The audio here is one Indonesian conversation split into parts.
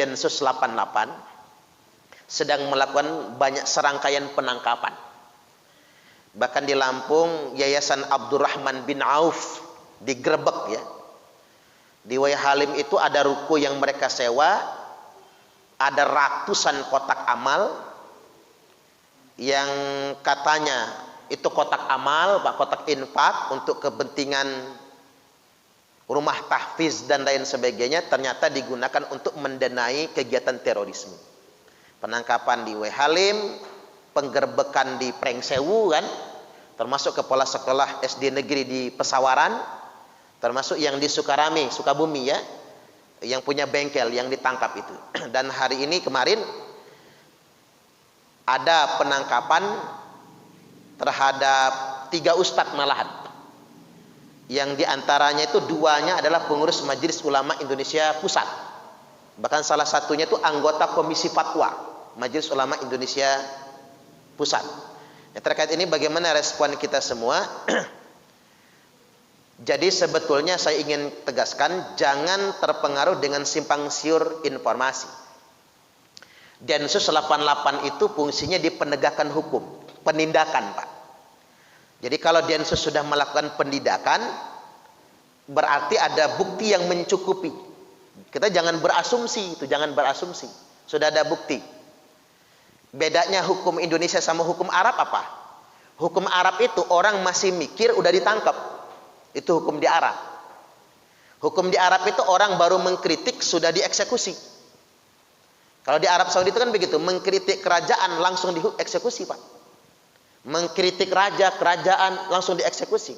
Densus 88 sedang melakukan banyak serangkaian penangkapan. Bahkan di Lampung, Yayasan Abdurrahman bin Auf digerebek ya. Di Wai Halim itu ada ruko yang mereka sewa, ada ratusan kotak amal yang katanya itu kotak amal, kotak infak untuk kepentingan rumah tahfiz dan lain sebagainya, ternyata digunakan untuk mendanai kegiatan terorisme. Penangkapan di Wai Halim, penggerbekan di Prengsewu kan, termasuk kepala sekolah SD negeri di Pesawaran, termasuk yang di Sukarame, Sukabumi ya, yang punya bengkel yang ditangkap itu. Dan hari ini kemarin ada penangkapan terhadap 3 ustadz malahan, yang diantaranya itu 2-nya adalah pengurus Majelis Ulama Indonesia Pusat, bahkan salah satunya itu anggota Komisi Fatwa Majelis Ulama Indonesia Pusat. Ya, terkait ini bagaimana respon kita semua? Jadi sebetulnya saya ingin tegaskan, jangan terpengaruh dengan simpang siur informasi. Densus 88 itu fungsinya di penegakan hukum, penindakan Pak. Jadi kalau Densus sudah melakukan penindakan, berarti ada bukti yang mencukupi. Kita jangan berasumsi, itu jangan berasumsi. Sudah ada bukti. Bedanya hukum Indonesia sama hukum Arab apa? Hukum Arab itu orang masih mikir udah ditangkap. Itu hukum di Arab. Hukum di Arab itu orang baru mengkritik sudah dieksekusi. Kalau di Arab Saudi itu kan begitu, mengkritik kerajaan langsung dieksekusi Pak. Mengkritik raja, kerajaan langsung dieksekusi.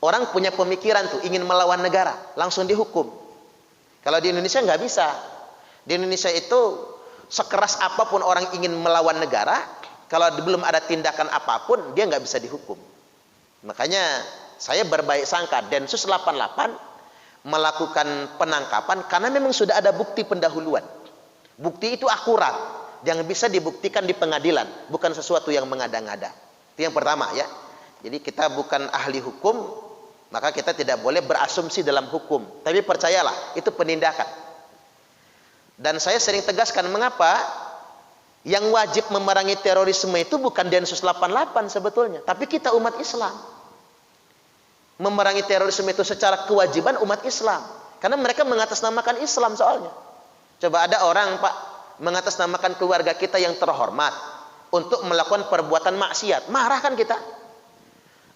Orang punya pemikiran tuh ingin melawan negara, langsung dihukum. Kalau di Indonesia nggak bisa. Di Indonesia itu sekeras apapun orang ingin melawan negara, kalau belum ada tindakan apapun dia nggak bisa dihukum. Makanya saya berbaik sangka Densus 88 melakukan penangkapan karena memang sudah ada bukti pendahuluan. Bukti itu akurat, yang bisa dibuktikan di pengadilan, bukan sesuatu yang mengada-ngada. Itu yang pertama ya. Jadi kita bukan ahli hukum, maka kita tidak boleh berasumsi dalam hukum. Tapi percayalah, itu penindakan. Dan saya sering tegaskan mengapa yang wajib memerangi terorisme itu bukan Densus 88 sebetulnya, tapi kita umat Islam. Memerangi terorisme itu secara kewajiban umat Islam, karena mereka mengatasnamakan Islam soalnya. Coba ada orang Pak mengatasnamakan keluarga kita yang terhormat untuk melakukan perbuatan maksiat, marah kan kita?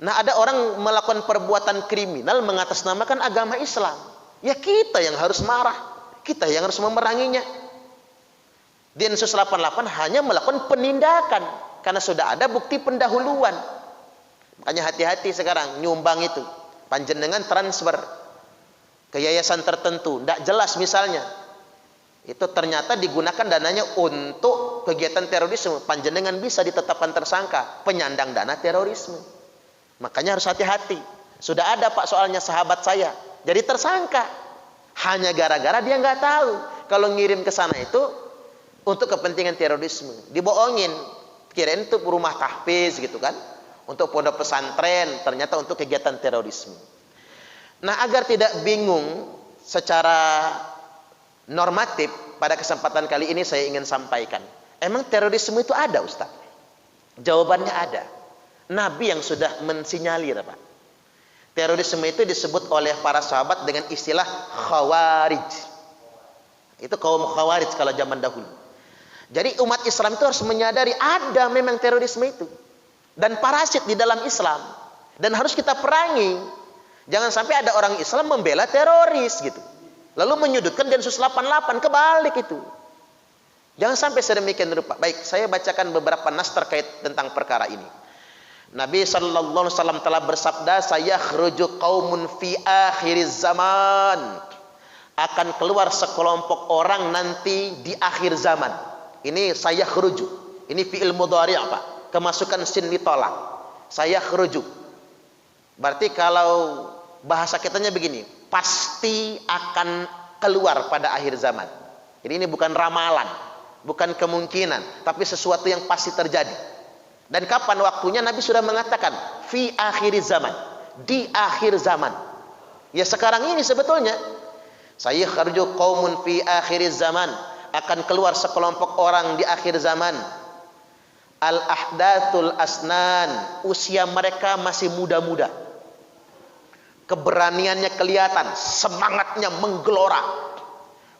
Nah ada orang melakukan perbuatan kriminal mengatasnamakan agama Islam, ya kita yang harus marah, kita yang harus memeranginya. Densus 88 hanya melakukan penindakan karena sudah ada bukti pendahuluan. Makanya hati-hati sekarang nyumbang itu, panjenengan transfer ke yayasan tertentu, tidak jelas misalnya, itu ternyata digunakan dananya untuk kegiatan terorisme, panjenengan bisa ditetapkan tersangka penyandang dana terorisme. Makanya harus hati-hati. Sudah ada Pak soalnya sahabat saya jadi tersangka hanya gara-gara dia nggak tahu kalau ngirim ke sana itu untuk kepentingan terorisme, dibohongin, kirain itu rumah tahfiz gitu kan, untuk pondok pesantren, ternyata untuk kegiatan terorisme. Nah agar tidak bingung secara normatif, pada kesempatan kali ini saya ingin sampaikan, emang terorisme itu ada Ustaz? Jawabannya ada. Nabi yang sudah mensinyalir Pak. Terorisme itu disebut oleh para sahabat dengan istilah khawarij. Itu kaum khawarij kalau zaman dahulu. Jadi umat Islam itu harus menyadari ada memang terorisme itu dan parasit di dalam Islam, dan harus kita perangi. Jangan sampai ada orang Islam membela teroris gitu, lalu menyudutkan Densus 88, kebalik itu. Jangan sampai sedemikian rupa. Baik, saya bacakan beberapa nas terkait tentang perkara ini. Nabi sallallahu alaihi wasallam telah bersabda, sayakhruju qaumun fi akhiriz zaman. Akan keluar sekelompok orang nanti di akhir zaman. Ini sayakhruju. Ini fi'il mudhari' Pak. Kemasukan sin ditolak. Sayakhruju. Berarti kalau bahasa kitanya begini, pasti akan keluar pada akhir zaman. Jadi ini bukan ramalan, bukan kemungkinan, tapi sesuatu yang pasti terjadi. Dan kapan waktunya? Nabi sudah mengatakan fi akhir zaman, di akhir zaman. Ya sekarang ini sebetulnya. Sayakhruju qaumun fi akhir zaman, akan keluar sekelompok orang di akhir zaman. Al-ahdatul asnan, usia mereka masih muda-muda. Keberaniannya kelihatan, semangatnya menggelora.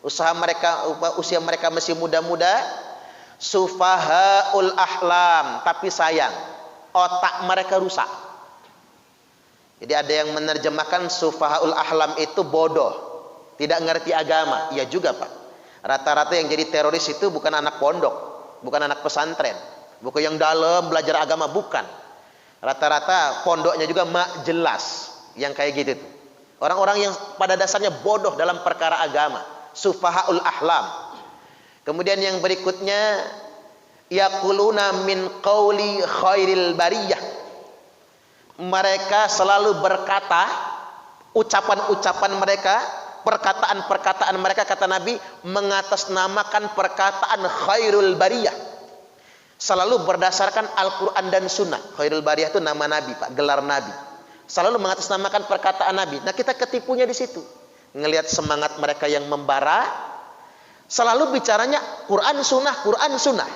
Usia mereka masih muda-muda. Sufahaul ahlam, tapi sayang, otak mereka rusak. Jadi ada yang menerjemahkan sufahaul ahlam itu bodoh, tidak ngerti agama. Iya juga, Pak. Rata-rata yang jadi teroris itu bukan anak pondok, bukan anak pesantren, bukan yang dalam belajar agama, bukan. Rata-rata pondoknya juga mak jelas, yang kayak gitu tuh. Orang-orang yang pada dasarnya bodoh dalam perkara agama, sufahaul ahlam. Kemudian yang berikutnya, yaquluna min qauli khairil bariyah. Mereka selalu berkata, ucapan-ucapan mereka, perkataan-perkataan mereka, kata Nabi, mengatasnamakan perkataan khairul bariyah. Selalu berdasarkan Al-Quran dan Sunnah. Khairul bariyah itu nama Nabi, Pak, gelar Nabi. Selalu mengatasnamakan perkataan Nabi. Nah, kita ketipunya di situ. Ngelihat semangat mereka yang membara, selalu bicaranya Quran Sunnah, Quran Sunnah.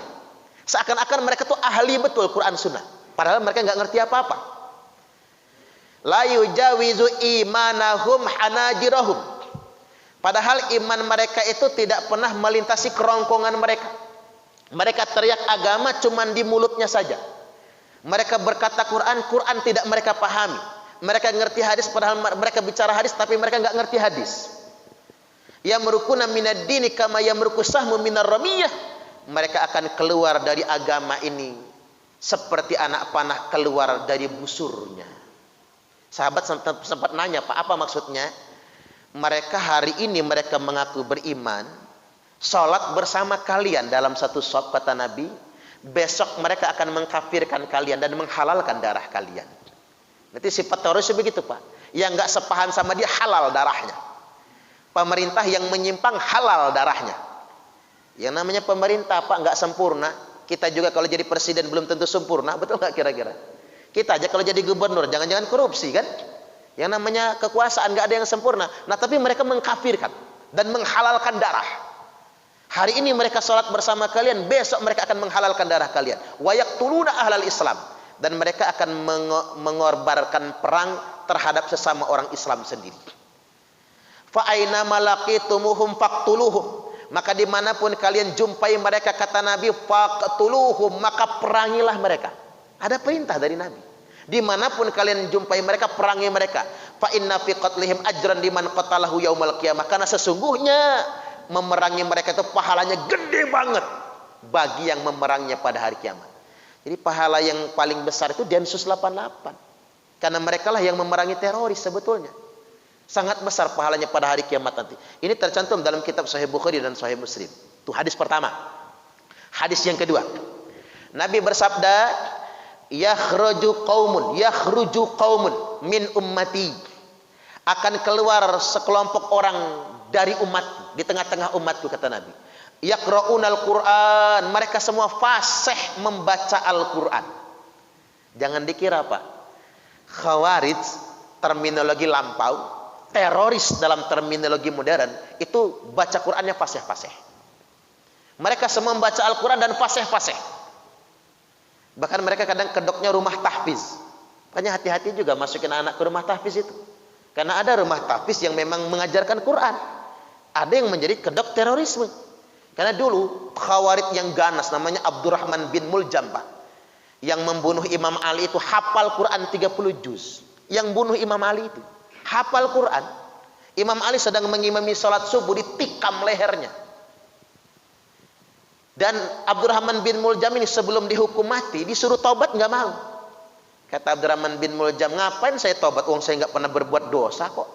Seakan-akan mereka tuh ahli betul Quran Sunnah. Padahal mereka nggak ngerti apa-apa. La yujawizu imanahum hanajirahum. Padahal iman mereka itu tidak pernah melintasi kerongkongan mereka. Mereka teriak agama cuman di mulutnya saja. Mereka berkata Quran, Quran tidak mereka pahami. Mereka ngerti hadis padahal mereka bicara hadis tapi mereka nggak ngerti hadis. Yamrukuna minad dini kama yamruku sahmu minar ramiyah. Mereka akan keluar dari agama ini seperti anak panah keluar dari busurnya. Sahabat sempat nanya, Pak, apa maksudnya? Mereka hari ini mereka mengaku beriman, sholat bersama kalian dalam satu shaf, kata Nabi. Besok mereka akan mengkafirkan kalian dan menghalalkan darah kalian. Nanti sifat teroris begitu, Pak. Yang nggak sepaham sama dia halal darahnya. Pemerintah yang menyimpang halal darahnya. Yang namanya pemerintah, Pak, nggak sempurna. Kita juga kalau jadi presiden belum tentu sempurna, betul nggak kira-kira? Kita aja kalau jadi gubernur jangan-jangan korupsi kan? Yang namanya kekuasaan nggak ada yang sempurna. Nah, tapi mereka mengkafirkan dan menghalalkan darah. Hari ini mereka sholat bersama kalian, besok mereka akan menghalalkan darah kalian. Wa yaqtuluna ahlal Islam, dan mereka akan mengorbankan perang terhadap sesama orang Islam sendiri. Fa aina malaqitumuhum faqtuluhum. Maka dimanapun kalian jumpai mereka, kata Nabi, faqtuluhum, maka perangilah mereka. Ada perintah dari Nabi. Dimanapun kalian jumpai mereka, perangi mereka. Fa inna fi qatlihim ajran liman qatalahu yaumal qiyamah. Karena sesungguhnya memerangi mereka itu pahalanya gede banget bagi yang memeranginya pada hari kiamat. Jadi pahala yang paling besar itu Densus 88. Karena mereka lah yang memerangi teroris sebetulnya. Sangat besar pahalanya pada hari kiamat nanti. Ini tercantum dalam kitab Sahih Bukhari dan Sahih Muslim. Itu hadis pertama. Hadis yang kedua. Nabi bersabda, yakhruju qaumun min ummati. Akan keluar sekelompok orang dari umat, di tengah-tengah umatku, kata Nabi. Yaqra'unal Qur'an, mereka semua fasih membaca Al-Qur'an. Jangan dikira, Pak, Khawarij terminologi lampau, teroris dalam terminologi modern, itu baca Qur'annya fasih-fasih. Mereka semua membaca Al-Qur'an dan fasih-fasih. Bahkan mereka kadang kedoknya rumah tahfiz. Makanya hati-hati juga masukin anak ke rumah tahfiz itu. Karena ada rumah tahfiz yang memang mengajarkan Quran. Ada yang menjadi kedok terorisme. Karena dulu Khawarij yang ganas namanya Abdurrahman bin Muljam, Pak. Yang membunuh Imam Ali itu hafal Quran 30 juz. Yang bunuh Imam Ali itu hafal Quran. Imam Ali sedang mengimami sholat subuh, ditikam lehernya. Dan Abdurrahman bin Muljam ini sebelum dihukum mati disuruh taubat, nggak mau. Kata Abdurrahman bin Muljam, ngapain saya taubat? Uang saya nggak pernah berbuat dosa kok.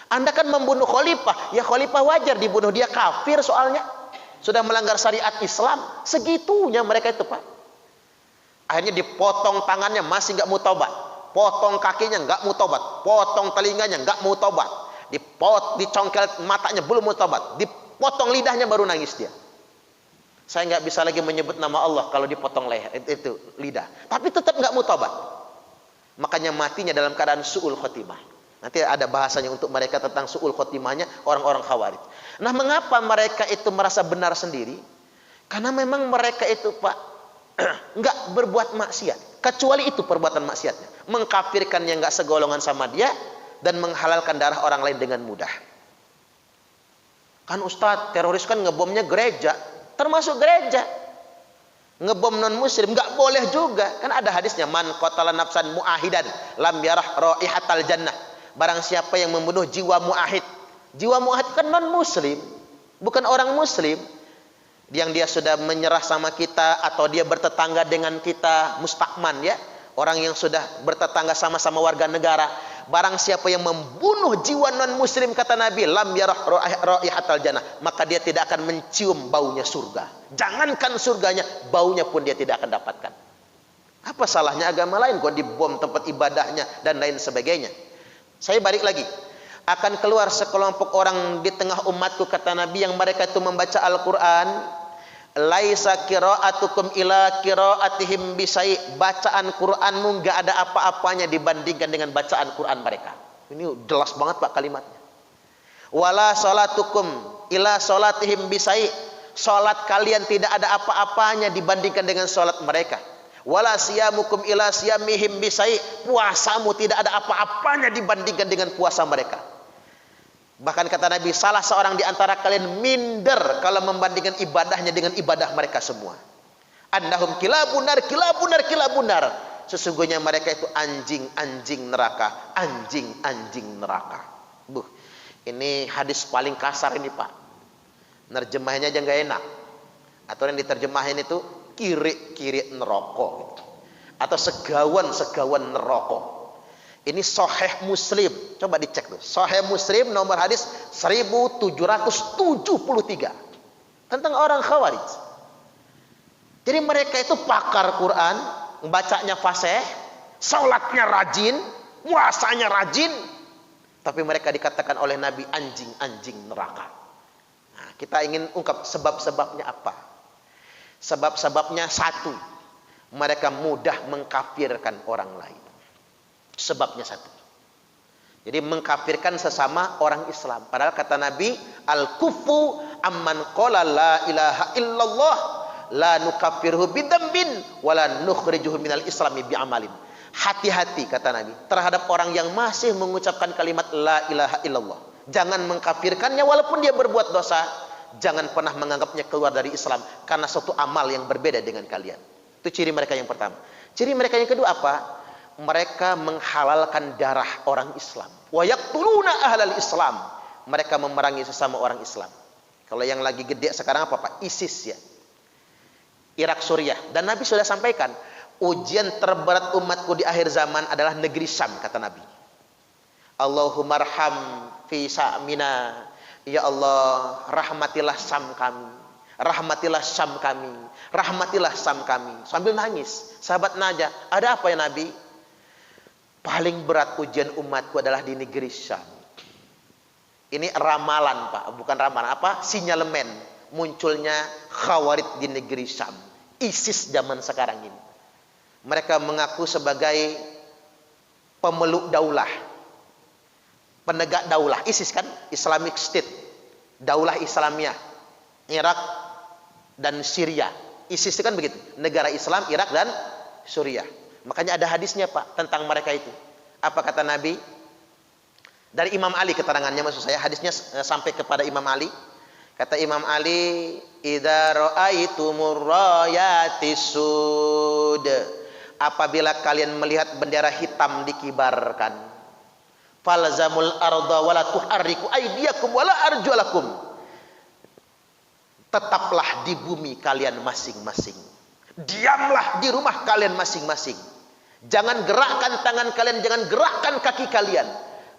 Anda kan membunuh khalifah, ya khalifah wajar dibunuh, dia kafir soalnya. Sudah melanggar syariat Islam. Segitunya mereka itu, Pak. Akhirnya dipotong tangannya, masih nggak mau taubat. Potong kakinya, nggak mau taubat. Potong telinganya, nggak mau taubat. Dicongkel matanya, belum mau taubat. Dipotong lidahnya, baru nangis dia. Saya nggak bisa lagi menyebut nama Allah kalau dipotong leher itu lidah. Tapi tetap nggak mau taubat. Makanya matinya dalam keadaan su'ul khotimah. Nanti ada bahasanya untuk mereka tentang su'ul khotimahnya orang-orang Khawarij. Nah, mengapa mereka itu merasa benar sendiri? Karena memang mereka itu, Pak, enggak berbuat maksiat. Kecuali itu perbuatan maksiatnya. Mengkafirkan yang enggak segolongan sama dia dan menghalalkan darah orang lain dengan mudah. Kan Ustadz, teroris kan ngebomnya gereja, termasuk gereja. Ngebom non muslim enggak boleh juga. Kan ada hadisnya, man qatala nafsan muahidan lam yarah raihatal jannah. Barang siapa yang membunuh jiwa muahid. Jiwa muahid kan non muslim, bukan orang muslim. Yang dia sudah menyerah sama kita atau dia bertetangga dengan kita, mustakman ya. Orang yang sudah bertetangga sama-sama warga negara. Barang siapa yang membunuh jiwa non muslim, kata Nabi, lam yarah raihatal jannah, maka dia tidak akan mencium baunya surga. Jangankan surganya, baunya pun dia tidak akan dapatkan. Apa salahnya agama lain kok dibom tempat ibadahnya dan lain sebagainya? Saya balik lagi, akan keluar sekelompok orang di tengah umatku, kata Nabi, yang mereka itu membaca Al-Quran. Laisa qira'atukum ila qira'atihim bisai. Bacaan Quranmu enggak ada apa-apanya dibandingkan dengan bacaan Quran mereka. Ini jelas banget Pak kalimatnya. Wala salatukum ila salatihim bisai. Salat kalian tidak ada apa-apanya dibandingkan dengan salat mereka. Wala siyamukum ila siyamihim bisai. Puasamu tidak ada apa-apanya dibandingkan dengan puasa mereka. Bahkan kata Nabi, salah seorang di antara kalian minder kalau membandingkan ibadahnya dengan ibadah mereka semua. Annahum kilabunar, kilabunar, kilabunar. Sesungguhnya mereka itu anjing-anjing neraka, anjing-anjing neraka. Ini hadis paling kasar ini Pak. Nerjemahnya aja nggak enak. Atau yang diterjemahin itu kiri-kiri neraka, atau segawan-segawan neraka. Ini Sahih Muslim, coba dicek tuh. Sahih Muslim nomor hadis 1773 tentang orang Khawarij. Jadi mereka itu pakar Quran, bacanya fasih, salatnya rajin, puasanya rajin, tapi mereka dikatakan oleh Nabi anjing-anjing neraka. Nah, kita ingin ungkap sebab-sebabnya apa? Sebab-sebabnya satu, mereka mudah mengkafirkan orang lain. Sebabnya satu. Jadi mengkafirkan sesama orang Islam. Padahal kata Nabi, al-kufu amman qala la ilaha illallah la nukaffiruhu bidambin wala nukhrijuhu minal islami bi'amalin. Hati-hati kata Nabi terhadap orang yang masih mengucapkan kalimat la ilaha illallah. Jangan mengkafirkannya walaupun dia berbuat dosa. Jangan pernah menganggapnya keluar dari Islam karena suatu amal yang berbeda dengan kalian. Itu ciri mereka yang pertama. Ciri mereka yang kedua apa? Mereka menghalalkan darah orang Islam. Wa yaqtuluna ahlal Islam. Mereka memerangi sesama orang Islam. Kalau yang lagi gede sekarang apa Pak? ISIS ya. Irak, Suriah. Dan Nabi sudah sampaikan, ujian terberat umatku di akhir zaman adalah negeri Syam, kata Nabi. Allahumma arham fi Syamina. Ya Allah, rahmatilah Syam kami. Rahmatilah Syam kami. Rahmatilah Syam kami. Sambil nangis. Sahabat Najah, ada apa ya Nabi? Paling berat ujian umatku adalah di negeri Syam. Ini ramalan Pak, bukan ramalan. Apa? Sinyalemen munculnya Khawarij di negeri Syam. ISIS zaman sekarang ini. Mereka mengaku sebagai pemeluk daulah, penegak daulah. ISIS kan Islamic State, daulah Islamiyah, Irak dan Syria. ISIS itu kan begitu, negara Islam Irak dan Suriah. Makanya ada hadisnya Pak tentang mereka itu. Apa kata Nabi? Dari Imam Ali keterangannya, maksud saya hadisnya sampai kepada Imam Ali. Kata Imam Ali, idza ra'aitumur rayatis sud, apabila kalian melihat bendera hitam dikibarkan, falzamul arda wala tuharriku aydiyakum wala arjulakum, tetaplah di bumi kalian masing-masing, diamlah di rumah kalian masing-masing, jangan gerakkan tangan kalian, jangan gerakkan kaki kalian,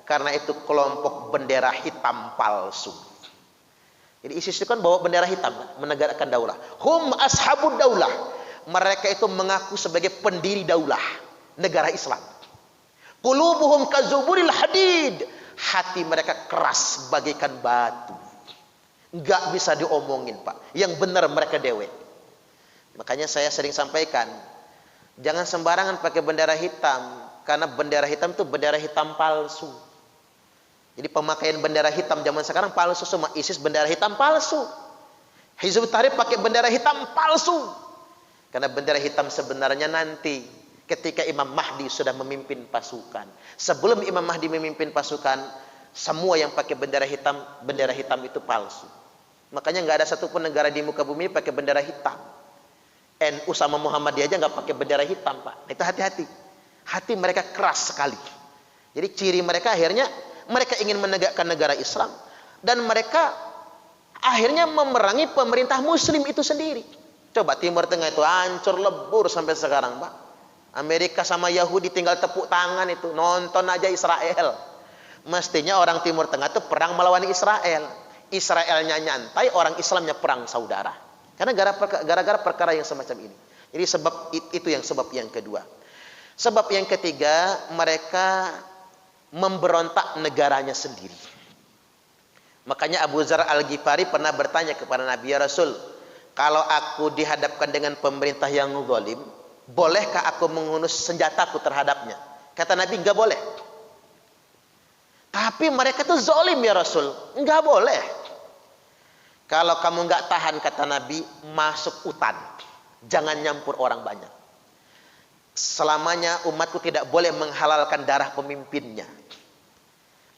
karena itu kelompok bendera hitam palsu. Jadi ISIS itu kan bawa bendera hitam, menegakkan daulah. Hum ashabud daulah, mereka itu mengaku sebagai pendiri daulah negara Islam. Qulubuhum kazuburil hadid, hati mereka keras bagaikan batu, nggak bisa diomongin Pak. Yang benar mereka dewe. Makanya saya sering sampaikan, jangan sembarangan pakai bendera hitam, karena bendera hitam itu bendera hitam palsu. Jadi pemakaian bendera hitam zaman sekarang palsu semua. ISIS bendera hitam palsu. Hizbut Tahrir pakai bendera hitam palsu. Karena bendera hitam sebenarnya nanti ketika Imam Mahdi sudah memimpin pasukan. Sebelum Imam Mahdi memimpin pasukan, semua yang pakai bendera hitam itu palsu. Makanya nggak ada satupun negara di muka bumi pakai bendera hitam. NU sama Muhammadiyah aja nggak pakai bendera hitam, Pak. Itu hati-hati. Hati mereka keras sekali. Jadi ciri mereka akhirnya mereka ingin menegakkan negara Islam dan mereka akhirnya memerangi pemerintah Muslim itu sendiri. Coba Timur Tengah itu hancur lebur sampai sekarang, Pak. Amerika sama Yahudi tinggal tepuk tangan itu, nonton aja Israel. Mestinya orang Timur Tengah itu perang melawan Israel. Israelnya nyantai, orang Islamnya perang saudara. Karena gara-gara perkara yang semacam ini. Jadi itu sebab yang kedua. Sebab yang ketiga, mereka memberontak negaranya sendiri. Makanya Abu Dzar Al-Ghifari pernah bertanya kepada Nabi, ya Rasul, kalau aku dihadapkan dengan pemerintah yang zalim, bolehkah aku menghunus senjataku terhadapnya? Kata Nabi, enggak boleh. Tapi mereka tuh zalim ya Rasul, enggak boleh. Kalau kamu enggak tahan, kata Nabi, masuk hutan, jangan nyampur orang banyak. Selamanya umatku tidak boleh menghalalkan darah pemimpinnya.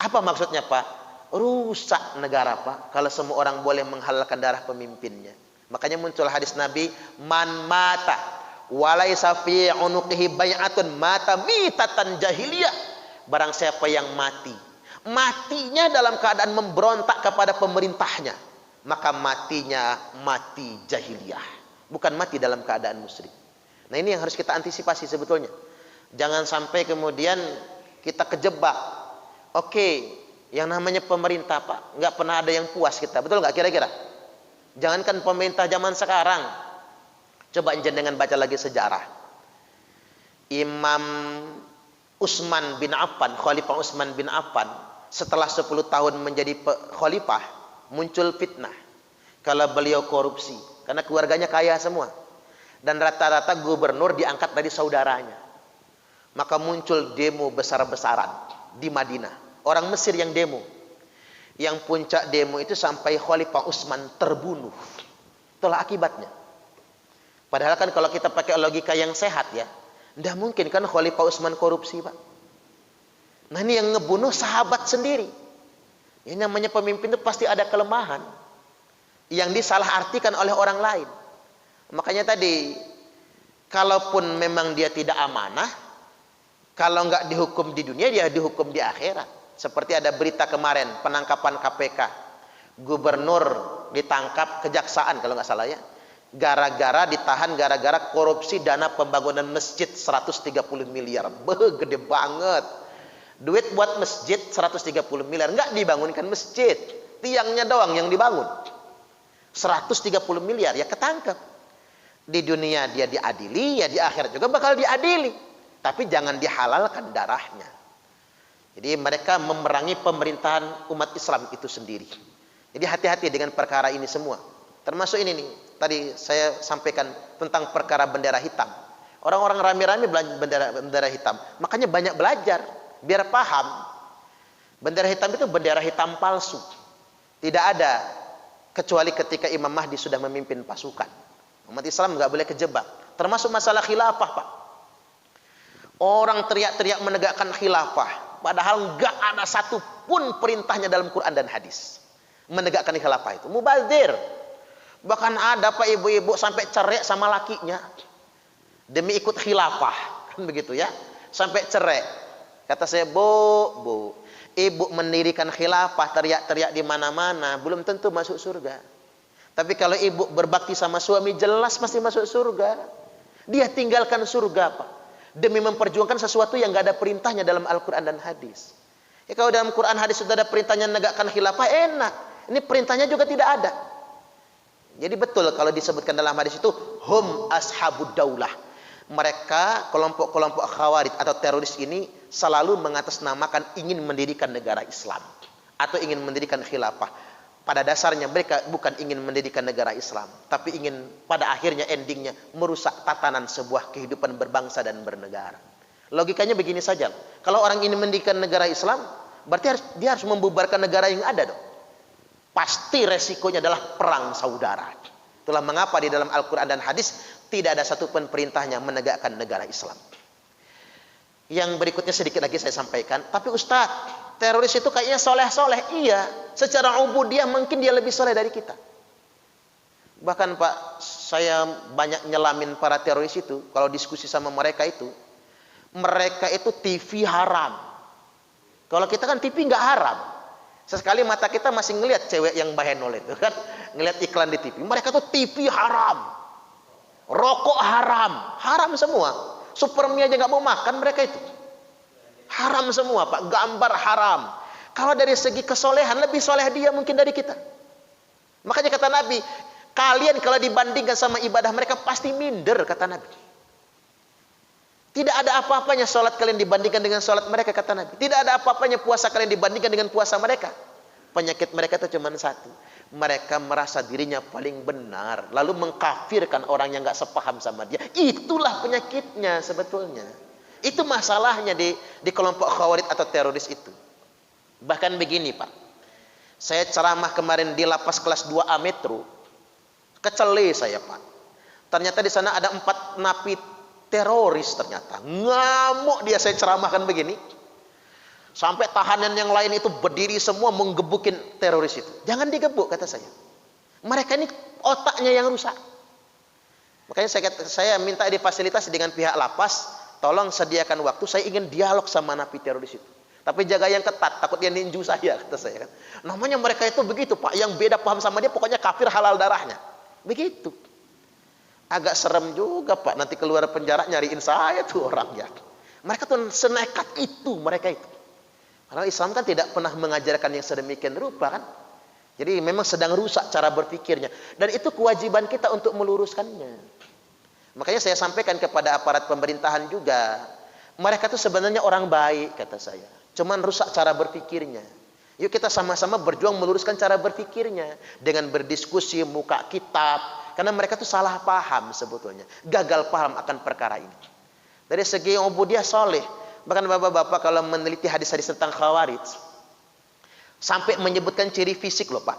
Apa maksudnya, Pak? Rusak negara, Pak, kalau semua orang boleh menghalalkan darah pemimpinnya. Makanya muncul hadis Nabi, man mata walaysa fi unuqihi bai'atun mata mitatan jahiliyah. Barang siapa yang matinya dalam keadaan memberontak kepada pemerintahnya, maka matinya mati jahiliyah, bukan mati dalam keadaan musyrik. Nah, ini yang harus kita antisipasi sebetulnya. Jangan sampai kemudian kita kejebak. Oke, yang namanya pemerintah, Pak, nggak pernah ada yang puas kita. Betul nggak kira-kira? Jangankan pemerintah zaman sekarang. Coba jenengan baca lagi sejarah. Imam Utsman bin Affan, Khalifah Utsman bin Affan, setelah 10 tahun menjadi khalifah, muncul fitnah. Kalau beliau korupsi, karena keluarganya kaya semua. Dan rata-rata gubernur diangkat dari saudaranya. Maka muncul demo besar-besaran di Madinah. Orang Mesir yang demo. Yang puncak demo itu sampai Khalifah Utsman terbunuh. Itulah akibatnya. Padahal kan kalau kita pakai logika yang sehat ya, tidak mungkin kan Khalifah Utsman korupsi, Pak. Nah, ini yang ngebunuh sahabat sendiri. Ini namanya pemimpin itu pasti ada kelemahan yang disalahartikan oleh orang lain. Makanya tadi, kalaupun memang dia tidak amanah, kalau nggak dihukum di dunia, dia dihukum di akhirat. Seperti ada berita kemarin, penangkapan KPK. Gubernur ditangkap kejaksaan kalau nggak salah ya. Ditahan gara-gara korupsi dana pembangunan masjid 130 miliar. Gede banget. Duit buat masjid 130 miliar. Nggak dibangunkan masjid. Tiangnya doang yang dibangun. 130 miliar, ya ketangkep. Di dunia dia diadili, ya di akhirat juga bakal diadili. Tapi jangan dihalalkan darahnya. Jadi mereka memerangi pemerintahan umat Islam itu sendiri. Jadi hati-hati dengan perkara ini semua. Termasuk ini nih, tadi saya sampaikan tentang perkara bendera hitam. Orang-orang rame-rame bendera hitam. Makanya banyak belajar, biar paham. Bendera hitam itu bendera hitam palsu. Tidak ada, kecuali ketika Imam Mahdi sudah memimpin pasukan. Umat Islam nggak boleh kejebak. Termasuk masalah khilafah, Pak. Orang teriak-teriak menegakkan khilafah, padahal nggak ada satupun perintahnya dalam Quran dan hadis menegakkan khilafah itu. Mubazir. Bahkan ada, Pak, ibu-ibu sampai cerai sama lakinya demi ikut khilafah, kan begitu ya? Sampai cerai. Kata saya, Bu, ibu mendirikan khilafah, teriak-teriak di mana-mana, belum tentu masuk surga. Tapi kalau ibu berbakti sama suami, jelas pasti masuk surga. Dia tinggalkan surga, Pak, demi memperjuangkan sesuatu yang nggak ada perintahnya dalam Al-Quran dan hadis. Ya, kalau dalam Quran hadis sudah ada perintahnya menegakkan khilafah, enak. Ini perintahnya juga tidak ada. Jadi betul kalau disebutkan dalam hadis itu, hum ashabud daulah. Mereka, kelompok-kelompok khawarij atau teroris ini selalu mengatasnamakan ingin mendirikan negara Islam atau ingin mendirikan khilafah. Pada dasarnya mereka bukan ingin mendirikan negara Islam, tapi ingin pada akhirnya endingnya merusak tatanan sebuah kehidupan berbangsa dan bernegara. Logikanya begini saja. Kalau orang ingin mendirikan negara Islam, berarti dia harus membubarkan negara yang ada dong. Pasti resikonya adalah perang saudara. Itulah mengapa di dalam Al-Quran dan hadis tidak ada satupun perintahnya menegakkan negara Islam. Yang berikutnya sedikit lagi saya sampaikan. Tapi Ustadz, teroris itu kayaknya soleh-soleh. Iya, secara ubudiyah mungkin dia lebih soleh dari kita. Bahkan Pak, saya banyak nyelamin para teroris itu. Kalau diskusi sama mereka itu TV haram. Kalau kita kan TV nggak haram. Sesekali mata kita masih ngelihat cewek yang bahenol itu kan, ngelihat iklan di TV. Mereka tuh TV haram, rokok haram, haram semua. Supermie aja nggak mau makan mereka itu. Haram semua Pak, gambar haram. Kalau dari segi kesolehan, lebih soleh dia mungkin dari kita. Makanya kata Nabi, kalian kalau dibandingkan sama ibadah mereka pasti minder, kata Nabi. Tidak ada apa-apanya sholat kalian dibandingkan dengan sholat mereka, kata Nabi. Tidak ada apa-apanya puasa kalian dibandingkan dengan puasa mereka. Penyakit mereka itu cuma satu. Mereka merasa dirinya paling benar, lalu mengkafirkan orang yang gak sepaham sama dia. Itulah penyakitnya sebetulnya. Itu masalahnya di kelompok khawarij atau teroris itu. Bahkan begini Pak, saya ceramah kemarin di lapas kelas 2A Metro, kecele saya Pak. Ternyata di sana ada 4 napi teroris ternyata. Ngamuk dia saya ceramahkan begini. Sampai tahanan yang lain itu berdiri semua menggebukin teroris itu. Jangan digebuk kata saya. Mereka ini otaknya yang rusak. Makanya saya minta difasilitasi dengan pihak lapas, tolong sediakan waktu, saya ingin dialog sama napi teroris itu. Tapi jaga yang ketat, takut dia ninju saya, kata saya kan. Namanya mereka itu begitu Pak, yang beda paham sama dia pokoknya kafir halal darahnya. Begitu. Agak serem juga Pak, nanti keluar penjara nyariin saya tuh orang ya. Mereka tuh senekat itu mereka itu. Karena Islam kan tidak pernah mengajarkan yang sedemikian rupa kan. Jadi memang sedang rusak cara berpikirnya. Dan itu kewajiban kita untuk meluruskannya. Makanya saya sampaikan kepada aparat pemerintahan juga. Mereka tuh sebenarnya orang baik kata saya. Cuman rusak cara berpikirnya. Yuk kita sama-sama berjuang meluruskan cara berpikirnya. Dengan berdiskusi, muka kitab. Karena mereka tuh salah paham sebetulnya. Gagal paham akan perkara ini. Dari segi ubudiyah soleh. Bahkan bapak-bapak kalau meneliti hadis-hadis tentang khawarij. Sampai menyebutkan ciri fisik loh Pak.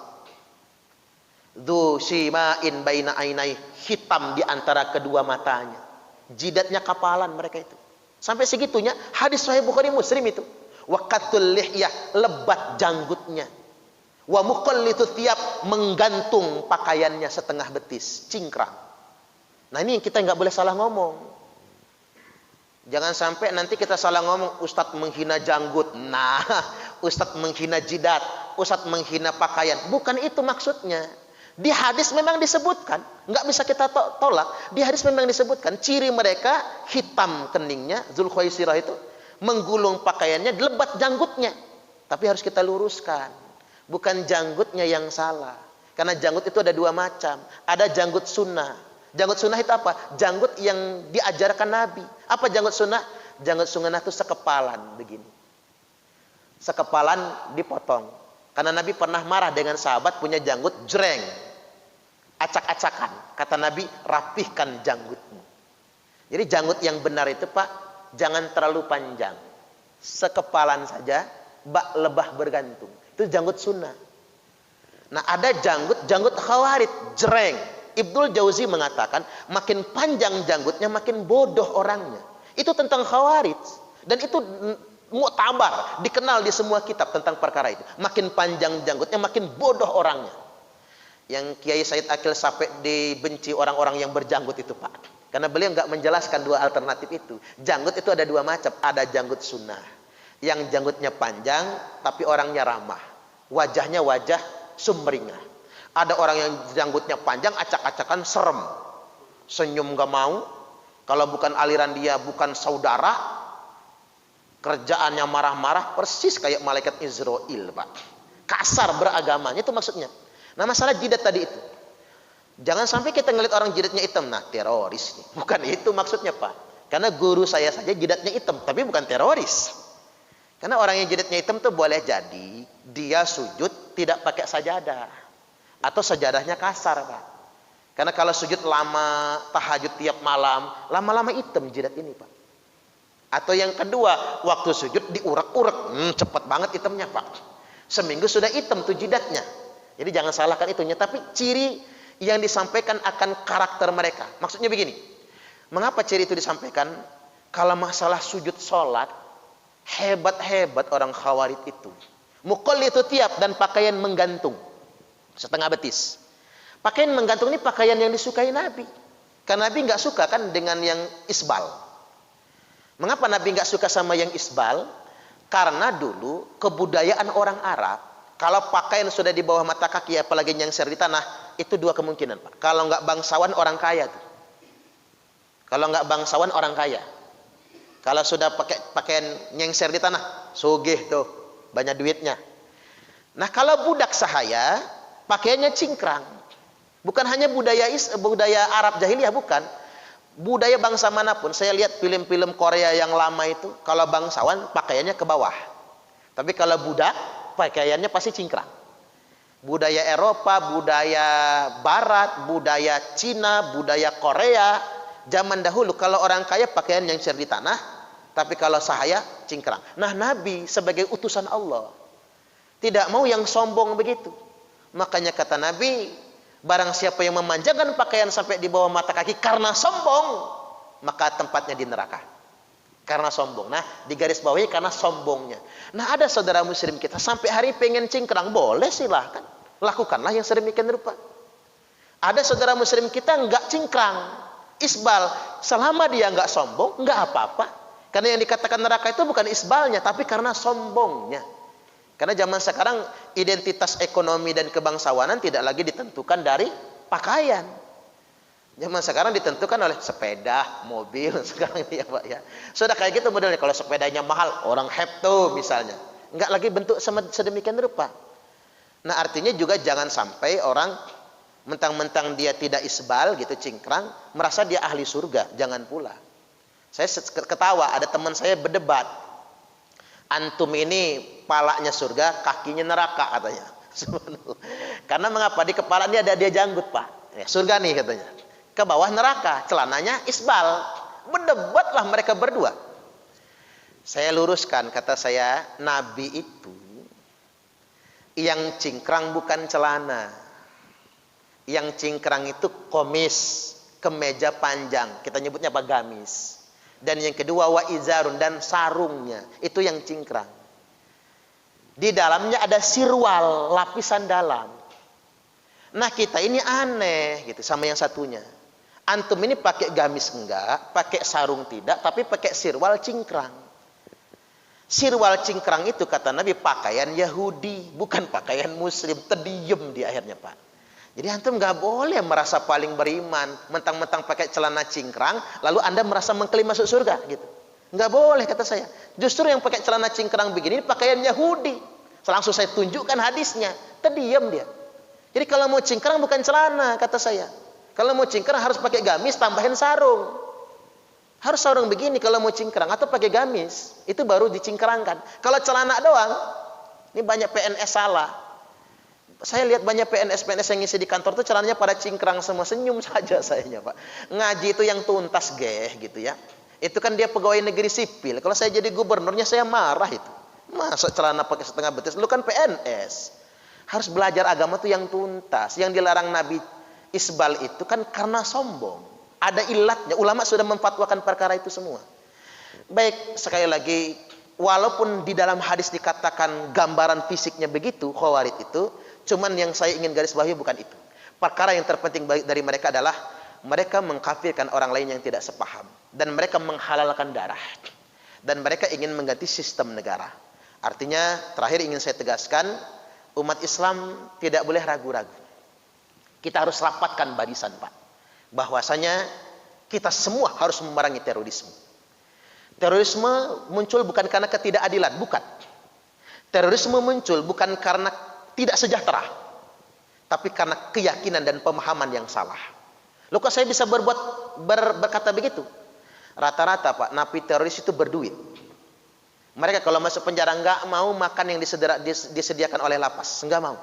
Dzu shima'in baina ainai. Hitam di antara kedua matanya. Jidatnya kapalan mereka itu. Sampai segitunya hadis Sahih Bukhari Muslim itu. Wa qatul lihyah, lebat janggutnya. Wa muqallitu thiyab, menggantung pakaiannya setengah betis, cingkrang. Nah ini kita nggak boleh salah ngomong. Jangan sampai nanti kita salah ngomong, Ustadz menghina janggut. Nah, Ustadz menghina jidat, Ustadz menghina pakaian. Bukan itu maksudnya. Di hadis memang disebutkan, nggak bisa kita tolak. Di hadis memang disebutkan ciri mereka hitam keningnya, Zulkhuwaisirah itu, menggulung pakaiannya, lebat janggutnya. Tapi harus kita luruskan, bukan janggutnya yang salah. Karena janggut itu ada 2 macam. Ada janggut sunnah. Janggut sunnah itu apa? Janggut yang diajarkan Nabi. Apa janggut sunnah? Janggut sunnah itu sekepalan begini. Sekepalan dipotong. Karena Nabi pernah marah dengan sahabat punya janggut jreng. Acak-acakan. Kata Nabi, rapihkan janggutmu. Jadi janggut yang benar itu Pak, jangan terlalu panjang. Sekepalan saja, bak lebah bergantung. Itu janggut sunnah. Nah ada janggut khawarij, jreng. Ibnul Jauzi mengatakan makin panjang janggutnya makin bodoh orangnya. Itu tentang khawarij. Dan itu mu'tabar, dikenal di semua kitab tentang perkara itu. Makin panjang janggutnya makin bodoh orangnya. Yang Kiai Said Akil sampai dibenci orang-orang yang berjanggut itu Pak. Karena beliau nggak menjelaskan 2 alternatif itu. Janggut itu ada 2 macam. Ada janggut sunnah. Yang janggutnya panjang tapi orangnya ramah. Wajahnya wajah sumringah. Ada orang yang janggutnya panjang, acak-acakan, serem. Senyum gak mau. Kalau bukan aliran dia, bukan saudara. Kerjaannya marah-marah, persis kayak malaikat Israel, Pak. Kasar beragamanya, itu maksudnya. Nah masalah jidat tadi itu. Jangan sampai kita ngeliat orang jidatnya hitam. Nah teroris nih. Bukan itu maksudnya Pak. Karena guru saya saja jidatnya hitam, tapi bukan teroris. Karena orang yang jidatnya hitam tuh boleh jadi dia sujud tidak pakai sajadah. Atau sajadahnya kasar Pak. Karena kalau sujud lama, tahajud tiap malam, lama-lama hitam jidat ini Pak. Atau yang kedua, waktu sujud diurak-urak. Cepat banget hitamnya, Pak. Seminggu sudah hitam tuh jidatnya. Jadi jangan salahkan itunya, tapi ciri yang disampaikan akan karakter mereka. Maksudnya begini, mengapa ciri itu disampaikan? Kalau masalah sujud sholat, hebat-hebat orang Khawarij itu. Muqall itu tiap dan pakaian menggantung setengah betis. Pakaian menggantung ini pakaian yang disukai Nabi. Karena Nabi nggak suka kan dengan yang isbal. Mengapa Nabi nggak suka sama yang isbal? Karena dulu kebudayaan orang Arab, kalau pakaian sudah di bawah mata kaki, apalagi nyengser di tanah, itu dua kemungkinan, Pak. Kalau nggak bangsawan, orang kaya tuh. Kalau nggak bangsawan, orang kaya. Kalau sudah pakai pakaian nyengser di tanah, sugih tuh, banyak duitnya. Nah, kalau budak sahaya, pakaiannya cingkrang. Bukan hanya budaya Arab jahiliyah, bukan. Budaya bangsa manapun, saya lihat film-film Korea yang lama itu, kalau bangsawan pakaiannya ke bawah. Tapi kalau budak, pakaiannya pasti cingkrang. Budaya Eropa, budaya Barat, budaya Cina, budaya Korea, zaman dahulu kalau orang kaya pakaian yang di tanah, tapi kalau sahaya cingkrang. Nah, Nabi sebagai utusan Allah tidak mau yang sombong begitu. Makanya kata Nabi, barang siapa yang memanjangkan pakaian sampai di bawah mata kaki karena sombong, maka tempatnya di neraka. Karena sombong. Nah, di garis bawahi karena sombongnya. Nah, ada saudara muslim kita sampai hari pengen cingkrang, boleh silahkan. Lakukanlah yang sedemikian rupa. Ada saudara muslim kita enggak cingkrang, isbal, selama dia enggak sombong, enggak apa-apa. Karena yang dikatakan neraka itu bukan isbalnya, tapi karena sombongnya. Karena zaman sekarang identitas ekonomi dan kebangsawanan tidak lagi ditentukan dari pakaian. Zaman sekarang ditentukan oleh sepeda, mobil sekarang ini ya Pak ya. Sudah kayak gitu modelnya. Kalau sepedanya mahal, orang hepto misalnya. Enggak lagi bentuk sedemikian rupa. Nah, artinya juga jangan sampai orang mentang-mentang dia tidak isbal gitu, cingkrang, merasa dia ahli surga. Jangan pula. Saya ketawa, ada teman saya berdebat. Antum ini palanya surga, kakinya neraka katanya. Karena mengapa? Di kepala dia ada dia janggut, Pak. Ya, surga nih katanya. Ke bawah neraka, celananya isbal. Berdebatlah mereka berdua. Saya luruskan, kata saya, Nabi itu yang cingkrang bukan celana. Yang cingkrang itu komis, kemeja panjang. Kita nyebutnya apa? Gamis. Dan yang kedua wa izarun, dan sarungnya. Itu yang cingkrang. Di dalamnya ada sirwal, lapisan dalam. Nah, kita ini aneh gitu sama yang satunya. Antum ini pakai gamis enggak, pakai sarung tidak, tapi pakai sirwal cingkrang. Sirwal cingkrang itu kata Nabi pakaian Yahudi, bukan pakaian Muslim. Terdiam di akhirnya, Pak. Jadi antum nggak boleh merasa paling beriman, mentang-mentang pakai celana cingkrang, lalu anda merasa mengklaim masuk surga, gitu. Nggak boleh kata saya. Justru yang pakai celana cingkrang begini pakaian Yahudi. Langsung saya tunjukkan hadisnya, terdiam dia. Jadi kalau mau cingkrang bukan celana kata saya. Kalau mau cingkrang harus pakai gamis tambahin sarung. Harus sarung begini kalau mau cingkrang, atau pakai gamis, itu baru dicingkrangkan. Kalau celana doang, ini banyak PNS salah. Saya lihat banyak PNS yang ngisi di kantor tuh celananya pada cingkrang semua, senyum saja sayanya Pak. Ngaji itu yang tuntas gitu ya. Itu kan dia pegawai negeri sipil. Kalau saya jadi gubernurnya saya marah itu. Masa celana pakai setengah betis? Lu kan PNS. Harus belajar agama tuh yang tuntas. Yang dilarang Nabi isbal itu kan karena sombong. Ada ilatnya. Ulama sudah memfatwakan perkara itu semua. Baik, sekali lagi, walaupun di dalam hadis dikatakan gambaran fisiknya begitu, Khawarij itu, cuman yang saya ingin garis bawahi bukan itu. Perkara yang terpenting dari mereka adalah mereka mengkafirkan orang lain yang tidak sepaham, dan mereka menghalalkan darah, dan mereka ingin mengganti sistem negara. Artinya, terakhir ingin saya tegaskan, umat Islam tidak boleh ragu-ragu. Kita harus rapatkan barisan, Pak. Bahwasanya kita semua harus memerangi terorisme. Terorisme muncul bukan karena ketidakadilan, bukan. Terorisme muncul bukan karena tidak sejahtera, tapi karena keyakinan dan pemahaman yang salah. Loh, kok saya bisa berkata begitu? Rata-rata Pak, napi teroris itu berduit. Mereka kalau masuk penjara nggak mau makan yang disediakan oleh lapas, nggak mau.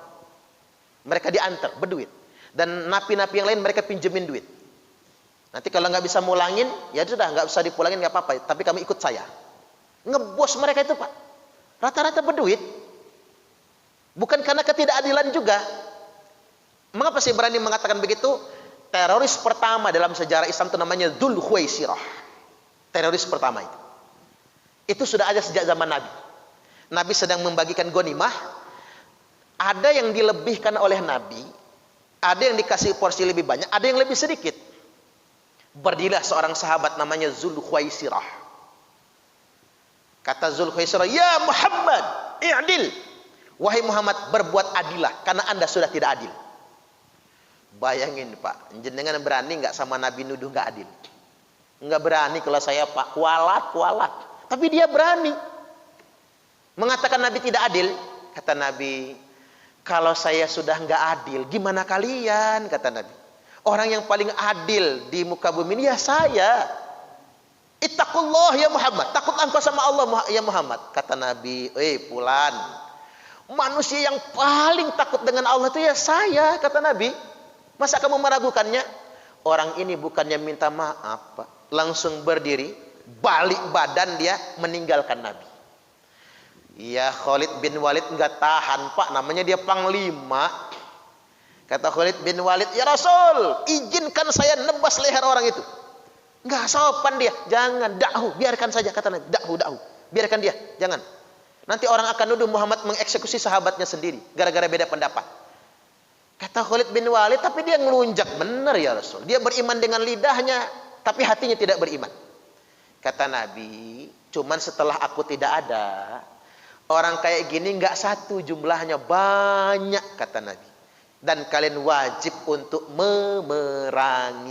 Mereka diantar berduit. Dan napi-napi yang lain mereka pinjemin duit. Nanti kalau nggak bisa mulangin, ya sudah nggak usah dipulangin, nggak apa-apa. Tapi kamu ikut saya. Ngebos mereka itu Pak. Rata-rata berduit. Bukan karena ketidakadilan juga. Mengapa sih berani mengatakan begitu? Teroris pertama dalam sejarah Islam itu namanya Dzul Khuwaisirah. Teroris pertama itu. Itu sudah ada sejak zaman Nabi. Nabi sedang membagikan ghanimah. Ada yang dilebihkan oleh Nabi. Ada yang dikasih porsi lebih banyak. Ada yang lebih sedikit. Berdirilah seorang sahabat namanya Dzul Khuwaisirah. Kata Dzul Khuwaisirah, "Ya Muhammad, i'dil." Wahai Muhammad, berbuat adilah karena Anda sudah tidak adil. Bayangin Pak, jenengan berani nggak sama Nabi nuduh nggak adil? Nggak berani kalau saya Pak, kualat. Tapi dia berani mengatakan Nabi tidak adil. Kata Nabi, kalau saya sudah nggak adil, gimana kalian? Kata Nabi. Orang yang paling adil di muka bumi ini ya saya. Ittaqullah ya Muhammad. Takut engkau sama Allah ya Muhammad. Kata Nabi, Fulan. Manusia yang paling takut dengan Allah itu ya saya. Kata Nabi. Masa kamu meragukannya? Orang ini bukannya minta maaf Pak. Langsung berdiri. Balik badan dia meninggalkan Nabi. Ya Khalid bin Walid enggak tahan Pak. Namanya dia panglima. Kata Khalid bin Walid, "Ya Rasul, izinkan saya nebas leher orang itu." Enggak sopan dia. "Jangan, da'hu, biarkan saja," kata Nabi. Da'hu. Biarkan dia, jangan. Nanti orang akan nuduh Muhammad mengeksekusi sahabatnya sendiri gara-gara beda pendapat. Kata Khalid bin Walid, tapi dia ngelunjak, "Benar ya Rasul." Dia beriman dengan lidahnya, tapi hatinya tidak beriman. Kata Nabi, "Cuman setelah aku tidak ada, orang kayak gini enggak satu jumlahnya, banyak," kata Nabi. "Dan kalian wajib untuk memeranginya.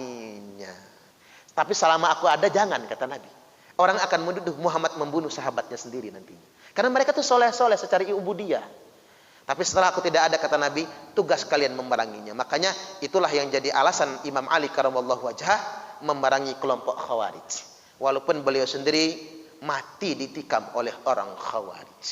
Tapi selama aku ada jangan," kata Nabi. Orang akan menuduh Muhammad membunuh sahabatnya sendiri nantinya. Karena mereka tuh soleh-soleh secara ubudiyah. Tapi setelah aku tidak ada, kata Nabi, tugas kalian memeranginya. Makanya itulah yang jadi alasan Imam Ali karamallahu wajhah memerangi kelompok Khawarij. Walaupun beliau sendiri mati ditikam oleh orang Khawarij.